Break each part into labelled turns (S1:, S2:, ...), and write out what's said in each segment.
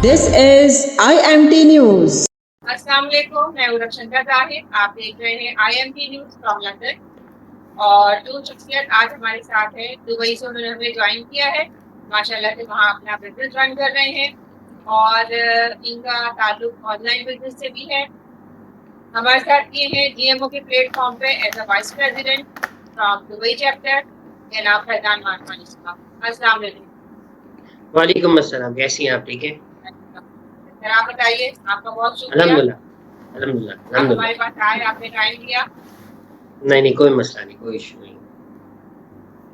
S1: This is IMT News.
S2: अस्सलाम वालेकुम, मैं हूं रक्षिता जाहिद। आप देख रहे हैं IMT न्यूज फ्रॉम लंदन। और जो शख्सियत आज हमारे साथ है, दुबई से उन्होंने हमें ज्वाइन किया है। माशाल्लाह से वहाँ अपना बिजनेस रन कर रहे हैं और इनका ताल्लुक ऑनलाइन बिजनेस से भी है। हमारे साथ ये हैं GMO के प्लेटफॉर्म पे as a vice president from Dubai chapter, जनाब फैजान मानवानी साहब। अस्सलाम वालेकुम।
S3: वालेकुम अस्सलाम, कैसी हैं आप? ठीक है,
S2: सर आप बताइए, आपका बहुत शुक्रिया
S3: अल्हम्दुलिल्लाह अल्हम्दुलिल्लाह
S2: आप हमारे
S3: अल्हम्दुलिल्लाह।
S2: पास आए, आपने टाइम दिया।
S3: नहीं, कोई मसला नहीं, कोई इशू नहीं।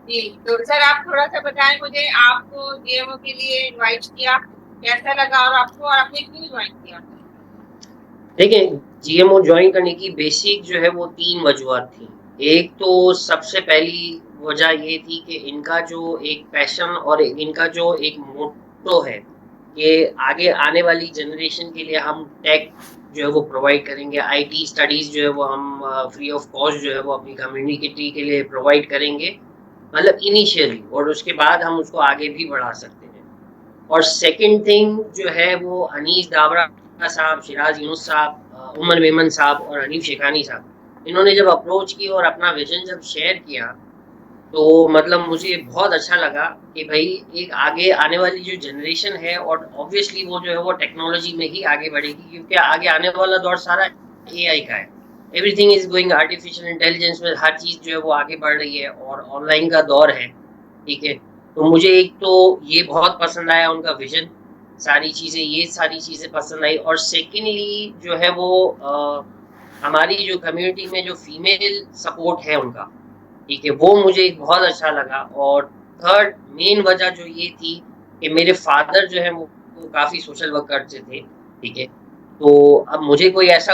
S2: जी, तो सर आप थोड़ा सा बताएं मुझे, आपको GMO के लिए इनवाइट किया, कैसा लगा और आपको, और आपने क्यों ज्वाइन किया?
S3: देखिए, जीएमओ ज्वाइन करने की बेसिक जो है वो 3 वजूहत थी। एक तो सबसे पहली वजह ये थी कि इनका जो एक पैशन और इनका जो एक मोटो है कि आगे आने वाली जनरेशन के लिए हम टेक जो है वो प्रोवाइड करेंगे, आईटी स्टडीज़ जो है वो हम फ्री ऑफ कॉस्ट जो है वो अपनी कम्युनिटी के लिए प्रोवाइड करेंगे, मतलब इनिशियली, और उसके बाद हम उसको आगे भी बढ़ा सकते हैं। और सेकंड थिंग जो है वो अनीस दावरा साहब, शिराज यूनुस साहब, उमर मेमन साहब और हनीफ शेखानी साहब, इन्होंने जब अप्रोच की और अपना विजन जब शेयर किया, तो मतलब मुझे बहुत अच्छा लगा कि भाई एक आगे आने वाली जो जनरेशन है, और ऑब्वियसली वो जो है वो टेक्नोलॉजी में ही आगे बढ़ेगी, क्योंकि आगे आने वाला दौर सारा एआई का है। Everything is going artificial intelligence में, हर चीज़ जो है वो आगे बढ़ रही है और ऑनलाइन का दौर है। ठीक है, तो मुझे एक तो ये बहुत पसंद आया उनका विजन, सारी चीज़ें पसंद आई। और सेकेंडली जो है वो हमारी जो कम्युनिटी में जो फीमेल सपोर्ट है उनका, ठीक है, वो मुझे एक बहुत अच्छा लगा। और थर्ड मेन वजह जो ये थी कि मेरे फादर जो है वो काफ़ी सोशल वर्क करते थे, ठीक है। तो अब मुझे कोई ऐसा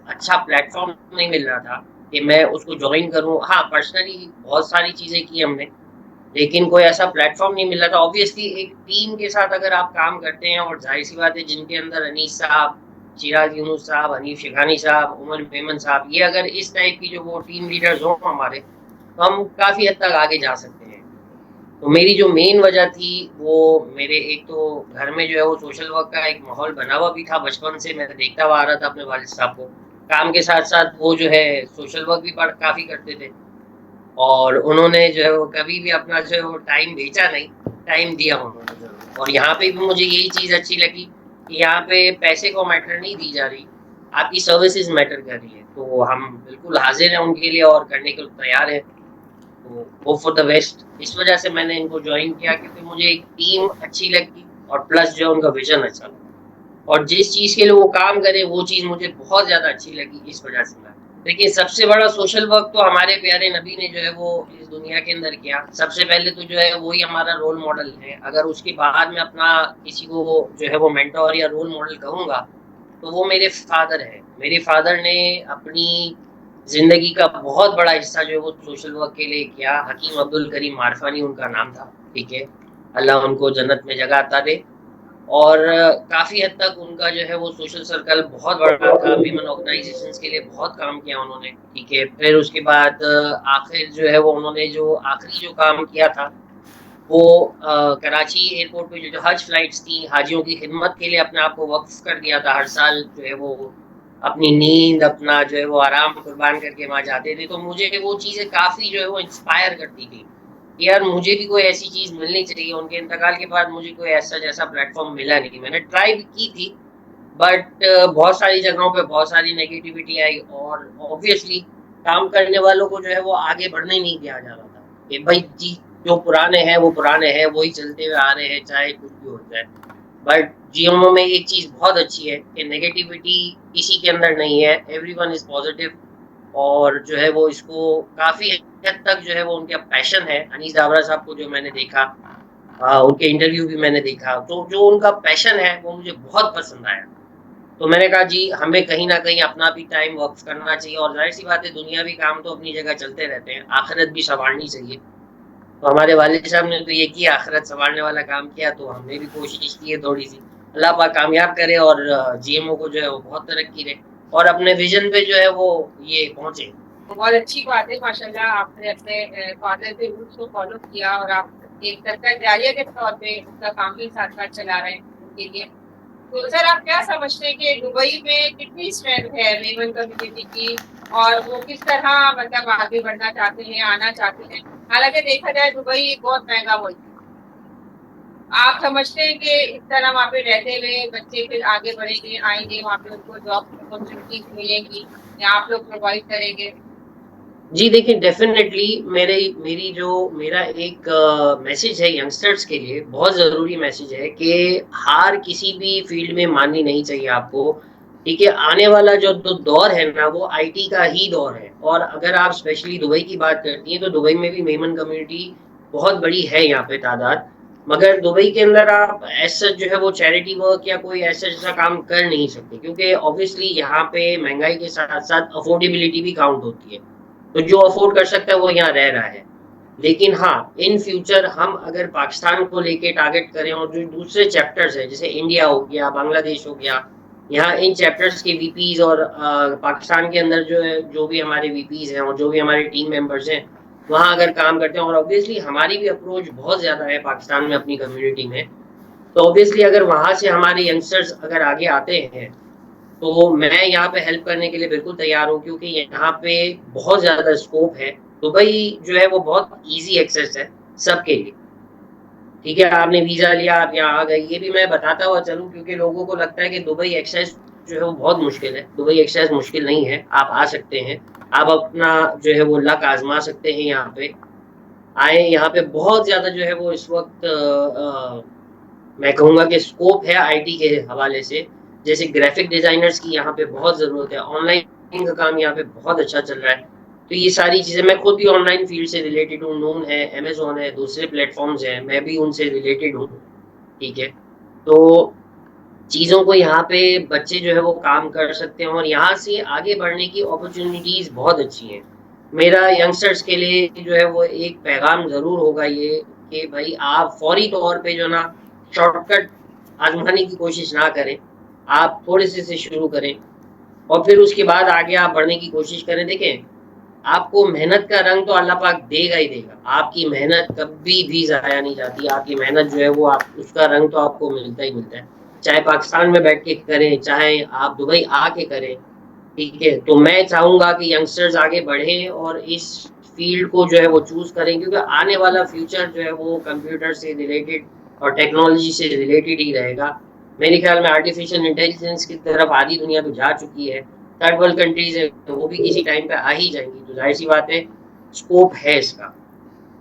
S3: अच्छा प्लेटफ़ॉर्म नहीं मिल रहा था कि मैं उसको जॉइन करूँ। हाँ, पर्सनली बहुत सारी चीज़ें की हमने, लेकिन कोई ऐसा प्लेटफ़ॉर्म नहीं मिल रहा था। ऑब्वियसली एक टीम के साथ अगर आप काम करते हैं, और ज़ाहिर-सी बात है जिनके अंदर अनीस साहब, चिराग यूनुस साहब, हनीफ शेखानी साहब, उमर मेमन साहब, ये अगर इस टाइप की जो वो टीम लीडर्स हों हमारे, तो हम काफ़ी हद तक आगे जा सकते हैं। तो मेरी जो मेन वजह थी वो, मेरे एक तो घर में जो है वो सोशल वर्क का एक माहौल बना हुआ भी था, बचपन से मैं देखता हुआ आ रहा था अपने वालिद साहब को। काम के साथ-साथ वो जो है सोशल वर्क भी काफ़ी करते थे। और उन्होंने जो है वो कभी भी अपना जो है वो टाइम बेचा नहीं, टाइम दिया उन्होंने ज़रूर। और यहाँ पे भी मुझे यही चीज़ अच्छी लगी कि यहाँ पे पैसे को मैटर नहीं दी जा रही, आपकी सर्विसेज़ मैटर कर रही है। तो हम बिल्कुल हाज़िर हैं उनके लिए और करने को तैयार हैं। तो होप फॉर द बेस्ट। इस वजह से मैंने इनको जॉइन किया, क्योंकि मुझे एक टीम अच्छी लगी और प्लस जो है उनका विज़न अच्छा लगा। और जिस चीज़ के लिए वो काम करे वो चीज़ मुझे बहुत ज़्यादा अच्छी लगी, इस वजह से मैं, देखिए, सबसे बड़ा सोशल वर्क तो हमारे प्यारे नबी ने जो है वो इस दुनिया के अंदर किया। सबसे पहले तो जो है वही हमारा रोल मॉडल है। अगर उसके बाद मैं अपना किसी को जो है वो मेंटर या रोल मॉडल कहूँगा, तो वो मेरे फादर हैं। मेरे फादर ने अपनी ज़िंदगी का बहुत बड़ा हिस्सा जो है वो सोशल वर्क के लिए किया। हकीम अब्दुल करीम मारफानी उनका नाम था, ठीक है? अल्लाह उनको जन्नत में जगह अता दे। और काफ़ी हद तक उनका जो है वो सोशल सर्कल बहुत बड़ा था, विमेन ऑर्गेनाइज़ेशंस के लिए बहुत काम किया उन्होंने, ठीक है। फिर उसके बाद आखिर जो है वो उन्होंने जो आखिरी जो काम किया था, वो कराची एयरपोर्ट पे जो हज फ्लाइट्स थी, हाजियों की खिदमत के लिए अपने आप को वक़्फ़ कर दिया था। हर साल जो है वो अपनी नींद, अपना जो है वो आराम कुर्बान करके वहाँ जाते थे। तो मुझे वो चीज़ें काफ़ी जो है वो इंस्पायर करती थी। यार मुझे भी कोई ऐसी चीज़ मिलनी चाहिए। उनके इंतकाल के बाद मुझे कोई ऐसा जैसा प्लेटफ़ॉर्म मिला नहीं। मैंने ट्राई भी की थी, बट बहुत सारी जगहों पे बहुत सारी नेगेटिविटी आई, और ऑब्वियसली काम करने वालों को जो है वो आगे बढ़ने ही नहीं दिया जा रहा था कि भाई जी, जो पुराने हैं वो पुराने हैं, वही चलते हुए आ रहे हैं, चाहे कुछ भी हो जाए। बट जीएमओ में एक चीज़ बहुत अच्छी है कि नेगेटिविटी किसी के अंदर नहीं है, एवरीवन इज़ पॉज़िटिव। और जो है वो इसको काफ़ी हद तक जो है वो उनका पैशन है। अनीस दावरा साहब को जो मैंने देखा, उनके इंटरव्यू भी मैंने देखा, तो जो उनका पैशन है वो मुझे बहुत पसंद आया। तो मैंने कहा जी, हमें कहीं न कहीं अपना भी टाइम वक़्फ़ करना चाहिए, और ज़ाहिर-सी बात है दुनियावी काम तो अपनी जगह चलते रहते हैं, आख़िरत भी सँवारनी चाहिए। तो हमारे वालिद साहब ने तो ये किया, आख़िरत सँवारने वाला काम किया, तो हमने भी कोशिश की है थोड़ी-सी। अल्लाह पाक कामयाब करे और जीएमओ को जो है वो बहुत तरक्की दे और अपने विज़न पे जो है वो ये पहुँचे।
S2: बहुत अच्छी बात है, माशाल्लाह आपने अपने फादर के रूट्स को फॉलो किया और आप एक सदका जारिया के तौर पे उसका काम भी साथ-साथ चला रहे हैं उनके लिए। तो सर आप क्या समझते हैं कि दुबई में कितनी स्ट्रेंथ है मेमन कम्युनिटी की, और वो किस तरह मतलब आगे बढ़ना चाहते हैं, आना चाहते हैं? हालांकि देखा जाए दुबई एक बहुत महंगा मुल्क है। आप समझते हैं कि इस तरह वहाँ पे रहते हुए बच्चे फिर आगे बढ़ेंगे, आएंगे, वहाँ पे उनको जॉब अपॉर्चुनिटीज मिलेंगी या आप लोग प्रोवाइड करेंगे?
S3: जी देखिए, डेफ़िनेटली मेरा एक मैसेज है यंगस्टर्स के लिए, बहुत ज़रूरी मैसेज है कि हार किसी भी फ़ील्ड में माननी नहीं चाहिए आपको, ठीक है? आने वाला जो दौर है ना, वो आईटी का ही दौर है और अगर आप स्पेशली दुबई की बात करती हैं, तो दुबई में भी मेमन कम्युनिटी बहुत बड़ी है यहाँ पे तादाद। मगर दुबई के अंदर आप एज़ सच जो है वो चैरिटी वर्क या कोई ऐसा काम कर नहीं सकते क्योंकि ऑब्वियसली यहाँ पे महँगाई के साथ-साथ अफ़ोर्डेबिलिटी भी काउंट होती है। तो जो अफ़ोर्ड कर सकता है वो यहाँ रह रहा है। लेकिन हाँ, इन फ्यूचर हम अगर पाकिस्तान को लेके टारगेट करें और जो दूसरे चैप्टर्स हैं, जैसे इंडिया हो गया, बांग्लादेश हो गया, यहाँ इन चैप्टर्स के वीपीज़ और पाकिस्तान के अंदर जो है, जो भी हमारे वीपीज़ हैं और जो भी हमारे टीम मेंबर्स हैं, वहाँ अगर काम करते हैं और ऑब्वियसली हमारी भी अप्रोच बहुत ज़्यादा है पाकिस्तान में अपनी कम्युनिटी में। तो ऑब्वियसली अगर वहाँ से हमारे यंगस्टर्स अगर आगे आते हैं तो मैं यहाँ पे हेल्प करने के लिए बिल्कुल तैयार हूँ क्योंकि यहाँ पे बहुत ज़्यादा स्कोप है। दुबई जो है वो बहुत ईज़ी एक्सेस है सबके लिए। ठीक है, आपने वीज़ा लिया, आप यहाँ आ गए, ये भी मैं बताता हुआ चलूँ क्योंकि लोगों को लगता है कि दुबई एक्सेस जो है वो बहुत मुश्किल है। दुबई एक्सेस मुश्किल नहीं है, आप आ सकते हैं। आप अपना जो है वो लक आज़मा सकते हैं यहाँ पे। आएँ, यहाँ पे बहुत ज़्यादा जो है वो इस वक़्त मैं कहूँगा कि स्कोप है आईटी के हवाले से। जैसे ग्राफ़िक डिज़ाइनर्स की यहाँ पे बहुत ज़रूरत है, ऑनलाइन का काम यहाँ पे बहुत अच्छा चल रहा है। तो ये सारी चीज़ें मैं खुद भी ऑनलाइन फ़ील्ड से रिलेटेड हूँ, नून है, अमेज़न है, दूसरे प्लेटफ़ॉर्म्स हैं, मैं भी उनसे रिलेटेड हूँ, ठीक है। तो चीज़ों को यहाँ पे बच्चे जो है वो काम कर सकते हैं और यहाँ से आगे बढ़ने की अपॉर्च्युनिटीज़ बहुत अच्छी हैं। मेरा यंगस्टर्स के लिए जो है वो एक पैगाम ज़रूर होगा ये कि भई आप फ़ौरी तौर पे जो ना शॉर्टकट आज़माने की कोशिश ना करें। आप थोड़े-से शुरू करें और फिर उसके बाद आगे आप बढ़ने की कोशिश करें। देखें, आपको मेहनत का रंग तो अल्लाह पाक देगा ही देगा। आपकी मेहनत कभी भी ज़ाया नहीं जाती। आपकी मेहनत जो है वो आप उसका रंग तो आपको मिलता ही मिलता है। चाहे पाकिस्तान में बैठ के करें, चाहे आप दुबई आके करें, ठीक है? तो मैं चाहूँगा कि यंगस्टर्स आगे बढ़ें और इस फ़ील्ड को जो है वो चूज़ करें क्योंकि आने वाला फ्यूचर जो है वो कंप्यूटर से रिलेटेड और टेक्नोलॉजी से रिलेटेड ही रहेगा। मेरे ख़्याल में आर्टिफ़िशियल इंटेलिजेंस की तरफ आधी दुनिया तो जा चुकी है। थर्ड वर्ल्ड कंट्रीज़ हैं, तो वो भी किसी टाइम पे आ ही जाएँगी, तो ज़ाहिर-सी बात है, स्कोप है इसका।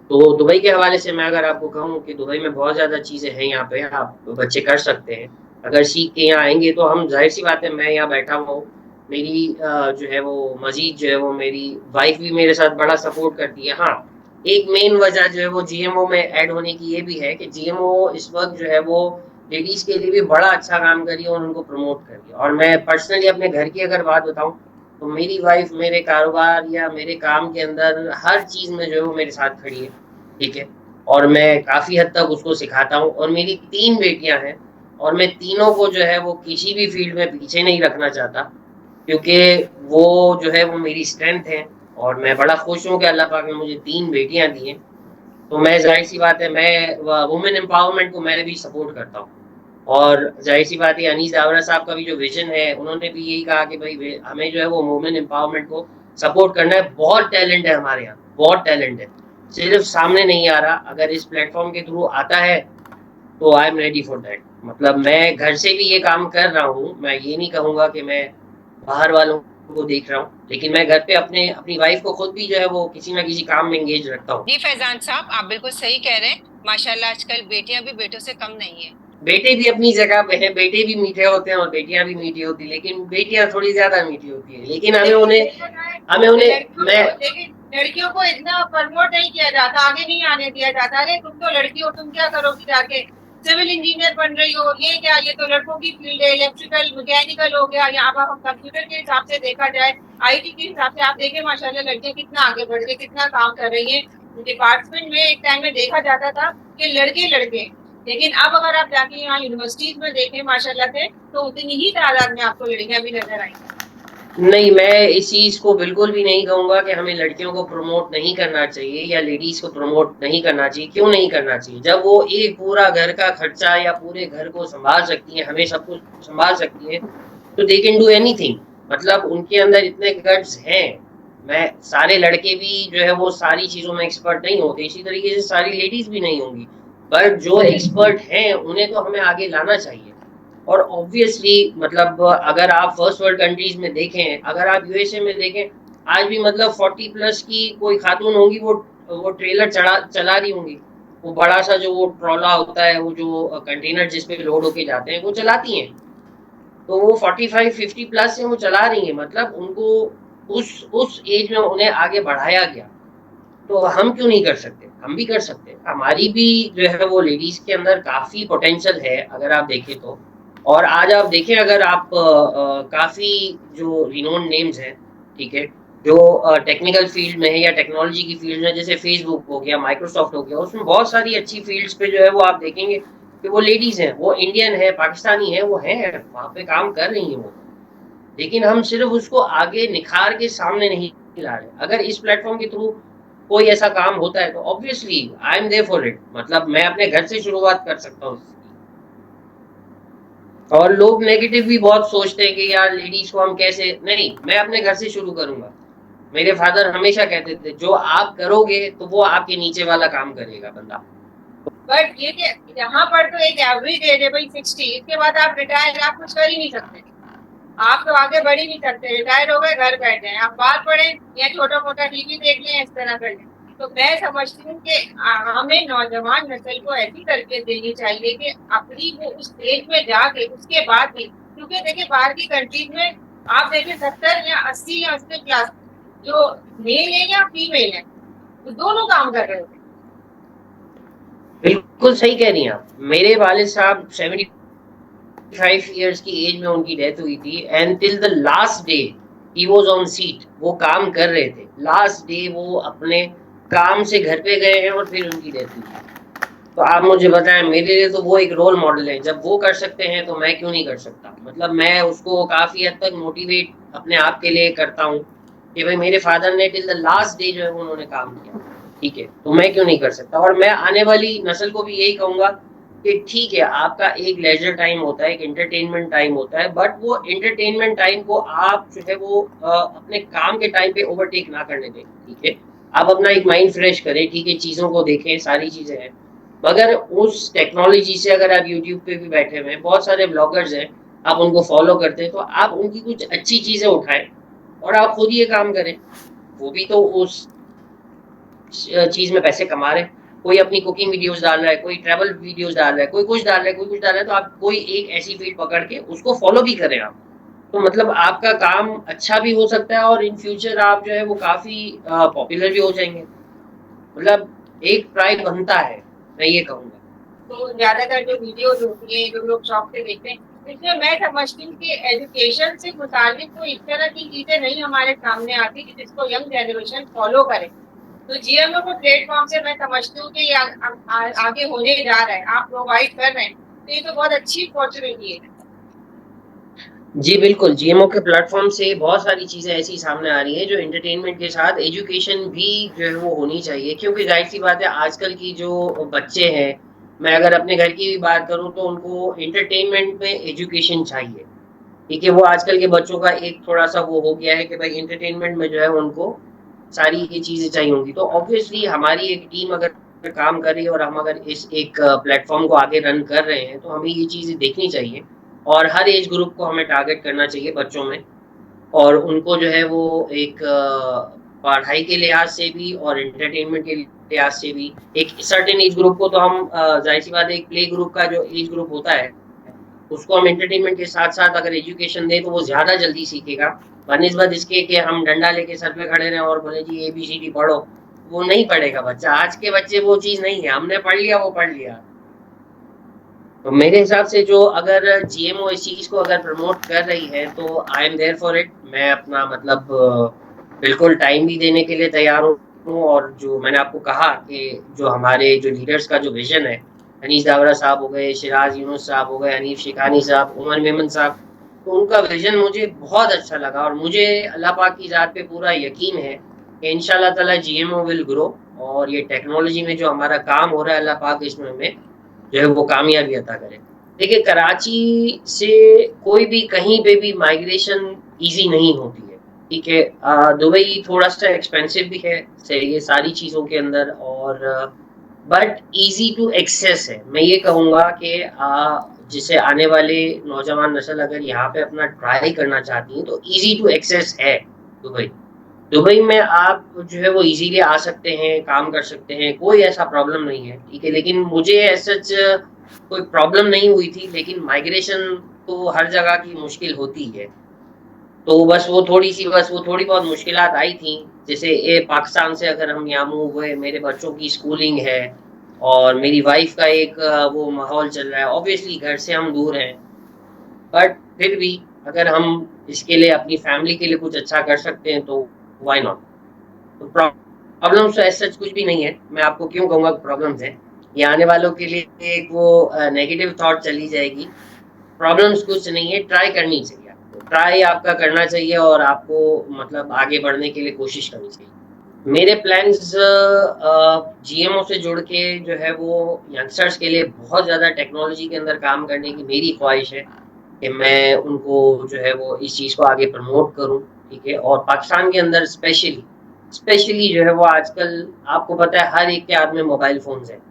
S3: तो दुबई के हवाले से मैं अगर आपको कहूँ कि दुबई में बहुत ज़्यादा चीज़ें हैं यहाँ पे, आप बच्चे कर सकते हैं। अगर सीख के यहाँ आएँगे तो हम ज़ाहिर-सी बात है मैं यहाँ बैठा हुआ हूँ, मेरी जो है वो मज़ीद जो है वो मेरी वाइफ़ भी मेरे साथ बड़ा सपोर्ट करती है। हाँ, एक मेन वजह जो है वो जीएमओ में ऐड होने की ये भी है कि जीएमओ इस वक़्त जो है वो लेडीज़ के लिए भी बड़ा अच्छा काम कर रही है और उनको प्रमोट कर रही है और मैं पर्सनली अपने घर की अगर बात बताऊँ, तो मेरी वाइफ़ मेरे कारोबार या मेरे काम के अंदर हर चीज़ में जो है वो मेरे साथ खड़ी है। ठीक है? और मैं काफ़ी हद तक उसको सिखाता हूँ और मेरी 3 बेटियाँ हैं और मैं तीनों को जो है वो किसी भी फ़ील्ड में पीछे नहीं रखना चाहता, क्योंकि वो जो है वो मेरी स्ट्रेंथ है और मैं बड़ा खुश हूँ कि अल्लाह पाक ने मुझे 3 बेटियाँ दी हैं। तो मैं ज़ाहिर-सी बात है मैं व वुमेन एम्पावरमेंट को मैं भी सपोर्ट करता हूँ। और ज़ाहिर-सी बात है अनीस दावरा साहब का भी जो विज़न है, उन्होंने भी यही कहा कि भई वे हमें जो है वो वुमेन एम्पावरमेंट को सपोर्ट करना है। बहुत टैलेंट है हमारे यहाँ, बहुत टैलेंट है। सिर्फ़ सामने नहीं आ रहा, अगर इस प्लेटफ़ॉर्म के थ्रू आता है, तो I am ready for that. मतलब मैं घर से भी ये काम कर रहा हूँ, मैं ये नहीं कहूँगा कि मैं बाहर वालों को देख रहा हूँ, लेकिन मैं घर पे अपनी वाइफ़ को खुद भी जो है वो किसी न किसी काम में एंगेज रखता हूँ।
S2: जी फैजान साहब, आप बिल्कुल सही कह रहे हैं। माशाल्लाह आजकल बेटियां भी बेटों से कम नहीं है।
S3: बेटे भी अपनी जगह पे हैं, बेटे भी मीठे होते हैं और बेटियाँ भी मीठी होती हैं, लेकिन बेटियाँ थोड़ी ज़्यादा मीठी होती हैं। लेकिन हमें उन्हें मैं
S2: लेकिन लड़कियों को इतना प्रमोट नहीं किया जाता, आगे नहीं आने दिया जाता। अरे तुम तो लड़की हो, तुम क्या करोगी जाके? सिविल इंजीनियर बन रही हो, ये क्या, ये तो लड़कों की फील्ड है। इलेक्ट्रिकल मैकेनिकल हो गया, यहाँ पर हम कंप्यूटर के हिसाब से देखा जाए, आईटी के हिसाब से आप देखें माशाल्लाह लड़कियां कितना आगे बढ़ के कितना काम कर रही हैं। डिपार्टमेंट में एक टाइम में देखा जाता था कि लड़के लड़के, लेकिन अब अगर आप जाके यहाँ यूनिवर्सिटीज में देखें माशाल्लाह से, तो उतनी ही तादाद में आपको लड़कियां भी नजर आएंगी।
S3: नहीं, मैं इस चीज़ को बिल्कुल भी नहीं कहूँगा कि हमें लड़कियों को प्रमोट नहीं करना चाहिए या लेडीज़ को प्रमोट नहीं करना चाहिए। क्यों नहीं करना चाहिए? जब वो एक पूरा घर का खर्चा या पूरे घर को सँभाल सकती हैं, हमें सब कुछ सँभाल सकती हैं, तो दे कैन डू एनीथिंग। मतलब उनके अंदर इतने गट्स हैं। मैं सारे लड़के भी जो है वो सारी चीज़ों में एक्सपर्ट नहीं होते, इसी तरीके से सारी लेडीज़ भी नहीं होंगी। पर जो एक्सपर्ट हैं, उन्हें तो हमें आगे लाना चाहिए। और ऑब्वियसली मतलब अगर आप फर्स्ट वर्ल्ड कंट्रीज में देखें, अगर आप यूएसए में देखें, आज भी मतलब 40 प्लस की कोई खातून होंगी, वो ट्रेलर चला रही होंगी। वो बड़ा सा जो वो ट्रॉला होता है, वो जो कंटेनर जिस पे लोड होके जाते हैं, वो चलाती हैं। तो वो 45-50 प्लस है, वो चला रही हैं। मतलब उनको उस एज में उन्हें आगे बढ़ाया गया। तो हम क्यों नहीं कर सकते? हम भी कर सकते हैं। हमारी भी जो है वो लेडीज़ के अंदर काफ़ी पोटेंशियल है, अगर आप देखें तो। और आज आप देखें, अगर आप काफ़ी जो रिनोन्ड नेम्स हैं, ठीक है? जो टेक्निकल फ़ील्ड में है या टेक्नोलॉजी की फ़ील्ड में, जैसे फ़ेसबुक हो गया, माइक्रोसॉफ्ट हो गया, उसमें बहुत सारी अच्छी फ़ील्ड्स पे जो है वो आप देखेंगे कि वो लेडीज़ हैं, वो इंडियन है, पाकिस्तानी है, वो हैं, वहाँ पे काम कर रही हैं वो। लेकिन हम सिर्फ़ उसको आगे निखार के सामने नहीं ला रहे। अगर इस प्लेटफ़ॉर्म के थ्रू कोई ऐसा काम होता है तो obviously I am there for it. मतलब मैं अपने घर से शुरुआत कर सकता हूँ इसकी। और लोग नेगेटिव भी बहुत सोचते हैं कि यार लेडीज़ को हम कैसे, नहीं, मैं अपने घर से शुरू करूँगा। मेरे फादर हमेशा कहते थे, जो आप करोगे तो वो आपके नीचे वाला काम करेगा बंदा।
S2: बट ये कि यहाँ पर तो एक एवरेज एज है भाई 60, इसके बाद आप रिटायर, आप कुछ कर ही नहीं सकते। आप तो आगे बढ़ ही नहीं सकते, रिटायर हो गए, घर बैठ जाए, आप बाहर पढ़े या छोटा मोटा टीवी देख लें, इस तरह कर लें। तो मैं समझती हूँ कि हमें नौजवान नस्ल को ऐसी तरबियत देनी चाहिए कि अपनी वो उस एज में जाके उसके बाद भी, क्योंकि देखिए बाहर की कंट्रीज में आप देखिए 70 या 80 या 80 क्लास जो मेल है या फीमेल है, वो दोनों काम कर रहे होते हैं।
S3: बिल्कुल सही कह रही हैं आप। मेरे वालिद साहब 75 इयर्स की एज में उनकी डेथ हुई थी, and till the last day he was on seat. वो काम कर रहे थे। लास्ट डे वो अपने काम से घर पे गए हैं और फिर उनकी डेथ हुई। तो आप मुझे बताएं, मेरे लिए तो वो एक रोल मॉडल है। जब वो कर सकते हैं तो मैं क्यों नहीं कर सकता? मतलब मैं उसको काफ़ी हद तक मोटिवेट अपने आप के लिए करता हूँ कि भाई मेरे फादर ने टिल द लास्ट डे जो है उन्होंने काम किया, ठीक है? तो मैं क्यों नहीं कर सकता? और मैं आने वाली नस्ल को भी यही कहूँगा कि ठीक है, आपका एक लेजर टाइम होता है, एक एंटरटेनमेंट टाइम होता है, बट वो एंटरटेनमेंट टाइम को आप जो है वो अपने काम के टाइम पे ओवरटेक ना करने दें, ठीक है? आप अपना एक माइंड फ्रेश करें, ठीक है? चीज़ों को देखें, सारी चीज़ें हैं। मगर उस टेक्नोलॉजी से, अगर आप यूट्यूब पे भी बैठे हुए हैं, बहुत सारे ब्लॉगर्स हैं, आप उनको फॉलो करते हैं, तो आप उनकी कुछ अच्छी चीज़ें उठाएँ और आप खुद ये काम करें। वो भी तो उस चीज़ में पैसे कमा रहे हैं। कोई अपनी कुकिंग वीडियोज़ डाल रहा है, कोई ट्रैवल वीडियोज़ डाल रहा है, कोई कुछ डाल रहा है, कोई कुछ डाल रहा है, तो आप कोई एक ऐसी फ़ील्ड पकड़ के उसको फ़ॉलो भी करें आप। तो मतलब आपका काम अच्छा भी हो सकता है और इन फ्यूचर आप जो है वो काफ़ी पॉपुलर भी हो जाएँगे। मतलब एक ट्राई बनता है, मैं ये कहूँगा।
S2: तो ज्यादातर जो वीडियोज होती हैं, जो लोग शौक से देखते हैं, इसमें मैं समझती हूँ कि एजुकेशन से मुताबिक कोई इस तरह की चीजें नहीं हमारे सामने आती कि जिसको यंग जनरेशन फॉलो करे। तो जीएमओ को प्लेटफॉर्म से मैं समझती हूँ कि ये आगे होने जा रहा है, आप प्रोवाइड कर रहे हैं, तो ये तो बहुत अच्छी अपॉर्चुनिटी है।
S3: जी, बिल्कुल, जीएमओ के प्लेटफ़ॉर्म से बहुत सारी चीज़ें ऐसी सामने आ रही हैं, जो एंटरटेनमेंट के साथ एजुकेशन भी जो है वो होनी चाहिए, क्योंकि ज़ाहिर-सी बात है, आजकल की जो बच्चे हैं, मैं अगर अपने घर की भी बात करूँ तो उनको एंटरटेनमेंट में एजुकेशन चाहिए, ठीक है? वो आजकल के बच्चों का एक थोड़ा-सा वो हो गया है कि भाई एंटरटेनमेंट में जो है उनको सारी ये चीज़ें चाहिए होंगी। तो ऑब्वियसली हमारी एक टीम अगर काम कर रही है और हम अगर इस एक प्लेटफ़ॉर्म को आगे रन कर रहे हैं, तो हमें ये चीज़ें देखनी चाहिए और हर एज ग्रुप को हमें टारगेट करना चाहिए बच्चों में, और उनको जो है वो एक पढ़ाई के लिहाज से भी और एंटरटेनमेंट के लिहाज से भी एक सर्टेन एज ग्रुप को तो हम ज़ाहिर-सी बात है, एक प्ले ग्रुप का जो एज ग्रुप होता है, उसको हम एंटरटेनमेंट के साथ-साथ अगर एजुकेशन दें तो वो ज़्यादा जल्दी सीखेगा। बनिस्बत इसके कि हम डंडा लेके सर पे खड़े रहें और बोले जी एबीसीडी पढ़ो, वो नहीं पढ़ेगा बच्चा। आज के बच्चे वो चीज़ नहीं है, हमने पढ़ लिया, वो पढ़ लिया। तो मेरे हिसाब से जो अगर जीएमओ इस चीज़ को अगर प्रमोट कर रही है तो I am there for it. मैं अपना मतलब बिल्कुल टाइम भी देने के लिए तैयार हूँ, और जो मैंने आपको कहा कि जो हमारे जो लीडर्स का जो विज़न है, अनीस दावरा साहब हो गए, शिराज़ यूनुस साहब हो गए, हनीफ शिखानी साहब, उमर मेमन साहब, तो उनका विज़न मुझे बहुत अच्छा लगा और मुझे अल्लाह पाक की ज़ात पे पूरा यकीन है कि इंशाअल्लाह ताला जीएमओ विल ग्रो और ये टेक्नोलॉजी में जो हमारा काम हो रहा है अल्लाह पाक इसमें हमें जो है वो कामयाबी अता करे। देखिए कराची से कोई भी कहीं पे भी माइग्रेशन ईज़ी नहीं होती है, ठीक है? दुबई थोड़ा-सा एक्सपेंसिव भी है, सही है सारी चीज़ों के अंदर और बट ईज़ी टू एक्सेस है। मैं ये कहूँगा कि जैसे आने वाले नौजवान नस्ल अगर यहाँ पे अपना ट्राई करना चाहती है तो ईज़ी टू एक्सेस है दुबई। दुबई में आप जो है वो इज़िली आ सकते हैं, काम कर सकते हैं, कोई ऐसा प्रॉब्लम नहीं है, ठीक है? लेकिन मुझे एज़ सच कोई प्रॉब्लम नहीं हुई थी, लेकिन माइग्रेशन तो हर जगह की मुश्किल होती है। तो बस वो थोड़ी बहुत मुश्किलात आई थी। जैसे पाकिस्तान से अगर हम यहाँ मूव हुए, मेरे बच्चों की स्कूलिंग है और मेरी वाइफ़ का एक वो माहौल चल रहा है। ऑब्वियसली घर से हम दूर हैं, बट फिर भी अगर हम इसके लिए अपनी फैमिली के लिए कुछ अच्छा कर सकते हैं तो व्हाई नॉट? तो प्रॉब्लम्स तो एज़ सच कुछ भी नहीं है। मैं आपको क्यों कहूँगा प्रॉब्लम्स हैं? ये आने वालों के लिए एक वो नेगेटिव थॉट चली जाएगी। प्रॉब्लम्स कुछ नहीं है, ट्राई करनी चाहिए आपको। ट्राई आपका करना चाहिए और आपको मतलब आगे बढ़ने के लिए कोशिश करनी चाहिए। मेरे प्लान्स जीएमओ से जुड़ के जो है वो यंगस्टर्स के लिए बहुत ज़्यादा टेक्नोलॉजी के अंदर काम करने की मेरी ख़्वाहिश है कि मैं उनको जो है वो इस चीज़ को आगे प्रमोट करूँ, ठीक है? और पाकिस्तान के अंदर स्पेशली जो है वो आजकल आपको पता है हर एक के हाथ में मोबाइल फ़ोन्स हैं।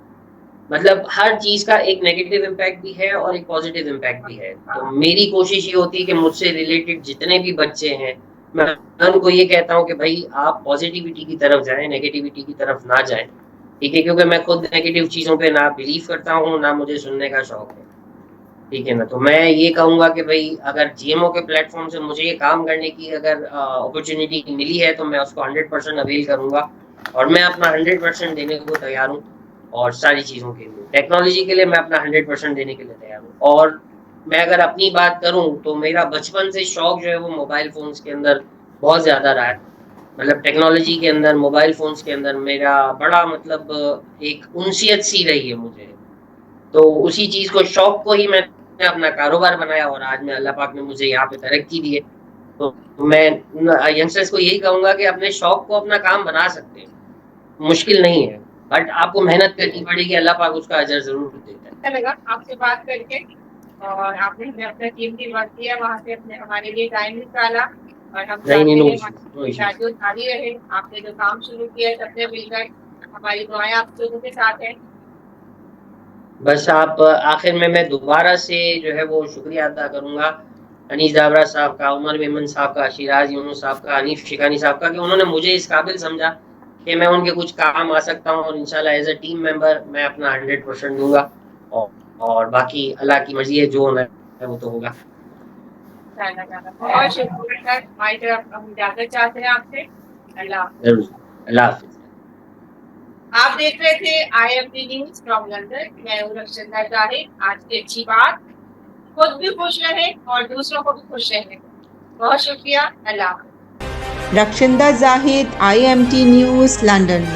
S3: मतलब हर चीज़ का एक नेगेटिव इम्पैक्ट भी है और एक पॉज़िटिव इम्पैक्ट भी है। तो मेरी कोशिश ये होती है कि मुझसे रिलेटेड जितने भी बच्चे हैं, मैं उनको ये कहता हूँ कि भई आप पॉज़िटिविटी की तरफ जाएँ, नेगेटिविटी की तरफ ना जाएँ, ठीक है? क्योंकि मैं खुद नेगेटिव चीज़ों पे ना बिलीव करता हूँ, ना मुझे सुनने का शौक है, ठीक है ना? तो मैं ये कहूँगा कि भई अगर जीएमओ के प्लेटफ़ॉर्म से मुझे ये काम करने की अगर अपॉर्च्युनिटी मिली है, तो मैं उसको 100% अवेल करूँगा और मैं अपना 100% देने को तैयार हूँ। और सारी चीज़ों के लिए। टेक्नोलॉजी के लिए मैं अपना 100% देने के लिए तैयार हूँ और मैं अगर अपनी बात करूँ तो मेरा बचपन से शौक जो है वो मोबाइल फ़ोन्स के अंदर बहुत ज़्यादा रहा है। मतलब टेक्नोलॉजी के अंदर, मोबाइल फ़ोन्स के अंदर मेरा बड़ा मतलब एक उनसियत सी रही है मुझे। तो उसी चीज़ को शौक को ही मैंने अपना कारोबार बनाया और आज मैं अल्लाह पाक ने मुझे यहाँ पे तरक्की दी है। तो मैं यंगस्टर्स को यही कहूँगा कि अपने शौक को अपना काम बना सकते हैं। मुश्किल नहीं है, बट आपको मेहनत करनी पड़ेगी, अल्लाह पाक उसका अजर ज़रूर देता है।
S2: अच्छा लगा आपसे बात करके और आपने हमें अपना कीमती वक़्त दिया, वहाँ से अपने हमारे लिए टाइम निकाला और हम
S3: नहीं,
S2: चाहते
S3: नो
S2: हैं
S3: इश्यूज़, नो
S2: हमारी
S3: इश्यूज़।
S2: शादी जारी रहे। आपने जो काम शुरू किया है सबने मिलकर, हमारी दुआएँ आप लोगों के साथ हैं।
S3: बस आप आखिर में मैं दोबारा से जो है वो शुक्रिया अदा करूँगा अनीस दावरा साहब का, उमर मेमन साहब का, शिराज़ यूनुस साहब का, हनीफ शिकानी साहब का कि उन्होंने मुझे इस काबिल समझा कि मैं उनके कुछ काम आ सकता हूँ और इंशाल्लाह एज़ अ टीम मेंबर मैं अपना 100% दूँगा औ और बाकी अल्लाह की मर्ज़ी है, जो होना है वो तो होगा।
S2: बहुत शुक्रिया सर, हमारी तरफ हम इजाज़त चाहते हैं आपसे। अल्लाह हाफ़िज़।
S3: ज़रूर, अल्लाह हाफ़िज़।
S2: आप देख रहे थे आईएमपी न्यूज़ फ्रॉम लंदन। मैं हूँ रक्षिता जाहिद। आज की अच्छी बात, खुद भी खुश रहें और दूसरों को भी खुश रहने दें। बहुत शुक्रिया। अल्लाह हाफ़िज़।
S1: Rakshinda Zahid, IMT News, London.